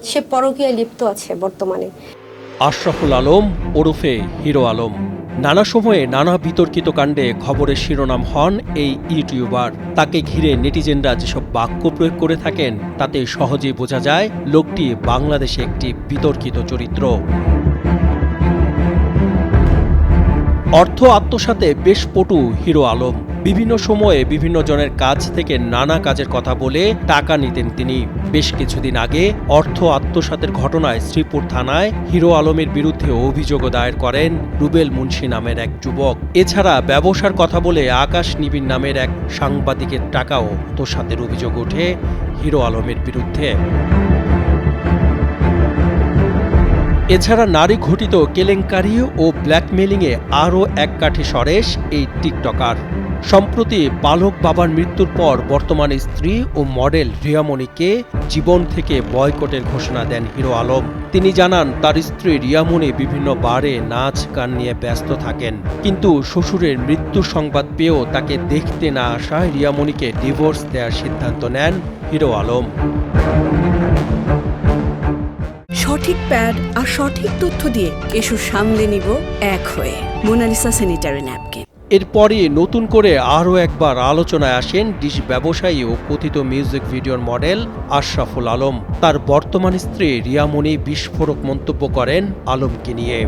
সে পরকীয়ায় লিপ্ত আছে বর্তমানে। আশরাফুল আলম ওরফে হিরো আলম নানা সময়ে নানা বিতর্কিত কাণ্ডে খবরের শিরোনাম হন এই ইউটিউবার। তাকে ঘিরে নেটিজেনরা যেসব বাক্য প্রয়োগ করে থাকেন তাতে সহজেই বোঝা যায় লোকটি বাংলাদেশে একটি বিতর্কিত চরিত্র। অর্থ আত্মসাতে বেশ পটু হিরো আলম। বিভিন্ন সময়ে বিভিন্ন জনের কাছ থেকে নানা কাজের কথা বলে টাকা নিতেন তিনি। বেশ কিছুদিন আগে অর্থ আত্মসাতের ঘটনায় শ্রীপুর থানায় হিরো আলমের বিরুদ্ধে অভিযোগ দায়ের করেন রুবেল মুন্সি নামের এক যুবক। এছাড়া ব্যবসার কথা বলে আকাশ নিবিড় নামের এক সাংবাদিকের টাকাও আত্মসাতের অভিযোগ ওঠে হিরো আলমের বিরুদ্ধে। এছাড়া নারী ঘটিত কেলেঙ্কারি ও ব্ল্যাকমেলিংয়ে আরও এক কাঠি সরেস এই টিকটকার। সম্প্রতি বালক বাবার মৃত্যুর পর বর্তমানে স্ত্রী ও মডেল রিয়ামণিকে জীবন থেকে বয়কটের ঘোষণা দেন হিরো আলম। তিনি জানান তার স্ত্রী রিয়ামণি বিভিন্ন বারে নাচ গান নিয়ে ব্যস্ত থাকেন, কিন্তু শ্বশুরের মৃত্যুর সংবাদ পেয়েও তাকে দেখতে না আসায় রিয়ামণিকে ডিভোর্স দেওয়ার সিদ্ধান্ত নেন হিরো আলম। সঠিক প্যাড আর সঠিক তথ্য দিয়ে কেশু সামলে নিব এক হয়ে। Monalisa sanitary napkin. এরপরই নতুন করে আরও একবার আলোচনায় আসেন ডিশ ব্যবসায়ী ও কথিত মিউজিক ভিডিওর মডেল আশরাফুল আলম। তার বর্তমান স্ত্রী রিয়ামণি বিস্ফোরক মন্তব্য করেন আলমকে নিয়ে।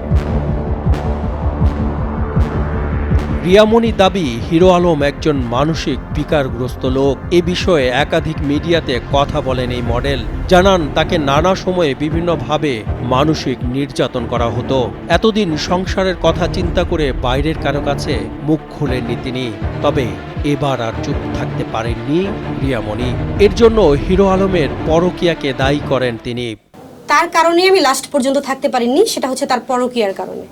রিয়ামণি দাবি হিরো আলম একজন মানসিক বিকারগ্রস্ত লোক। এ বিষয়ে একাধিক মিডিয়াতে কথা বলেন এই মডেল। জানান তাকে নানা সময়ে বিভিন্নভাবে মানসিক নির্যাতন করা হতো। এতদিন সংসারের কথা চিন্তা করে বাইরের কারো কাছে মুখ খোলেননি তিনি। তবে এবার আর চুপ থাকতে পারেননি রিয়ামণি। এর জন্য হিরো আলমের পরকীয়াকে দায়ী করেন তিনি। তার কারণে আমি লাস্ট পর্যন্ত থাকতে পারিনি, সেটা হচ্ছে তার পরকীয়ার কারণে।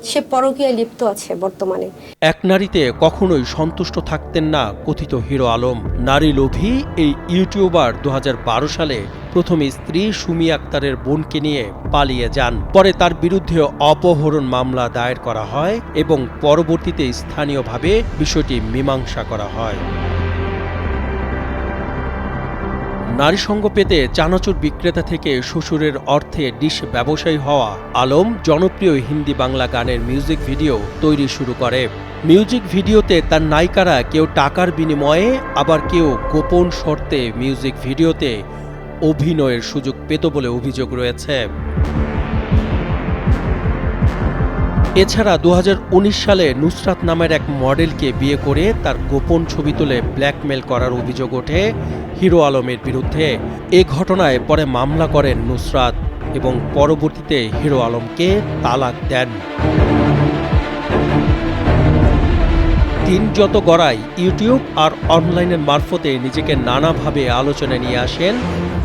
সে পরকীয়ায় লিপ্ত আছে বর্তমানে। এক নারীতে কখনোই সন্তুষ্ট থাকতেন না কথিত হিরো আলম। নারী লোভী এই ইউটিউবার 2012 সালে প্রথম স্ত্রী সুমি আক্তারের বোনকে নিয়ে পালিয়ে যান। পরে তার বিরুদ্ধে অপহরণ মামলা দায়ের করা হয় এবং পরবর্তীতে স্থানীয়ভাবে বিষয়টি মীমাংসা করা হয়। নারী সঙ্গ পেতে চানাচুর বিক্রেতা থেকে শ্বশুরের অর্থে ডিশ ব্যবসায়ী হওয়া আলম জনপ্রিয় হিন্দি বাংলা গানের মিউজিক ভিডিও তৈরি শুরু করে। মিউজিক ভিডিওতে তার নায়িকারা কেউ টাকার বিনিময়ে, আবার কেউ গোপন শর্তে মিউজিক ভিডিওতে অভিনয়ের সুযোগ পেত বলে অভিযোগ রয়েছে। এছাড়া 2019 সালে নুসরাত নামের এক মডেলকে বিয়ে করে তার গোপন ছবি তুলে ব্ল্যাকমেল করার অভিযোগ ওঠে হিরো আলমের বিরুদ্ধে। এ ঘটনায় পরে মামলা করেন নুসরাত এবং পরবর্তীতে হিরো আলমকে তালাক দেন। দিন যত গড়ায় ইউটিউব আর অনলাইনের মারফতে নিজেকে নানাভাবে আলোচনায় নিয়ে আসেন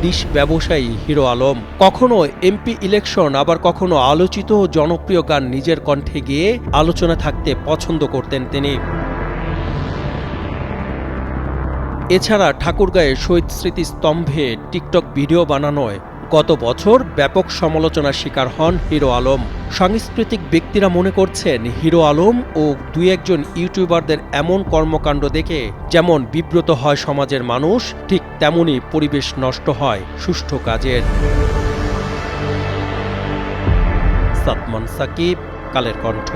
ডিশ ব্যবসায়ী হিরো আলম। কখনো এমপি ইলেকশন, আবার কখনো আলোচিত জনপ্রিয় গান নিজের কণ্ঠে গিয়ে আলোচনা থাকতে পছন্দ করতেন তিনি। এছাড়া ঠাকুরগাঁয়ে শহীদ স্মৃতিস্তম্ভে টিকটক ভিডিও বানানোয় গত বছর ব্যাপক সমালোচনার শিকার হন হিরো আলম। সাংস্কৃতিক ব্যক্তিরা মনে করছেন হিরো আলম ও দুই একজন ইউটিউবারদের এমন কর্মকাণ্ড দেখে যেমন বিব্রত হয় সমাজের মানুষ, ঠিক তেমনি পরিবেশ নষ্ট হয় সুষ্ঠু কাজের। সাতমান সাকিব, কালের কণ্ঠ।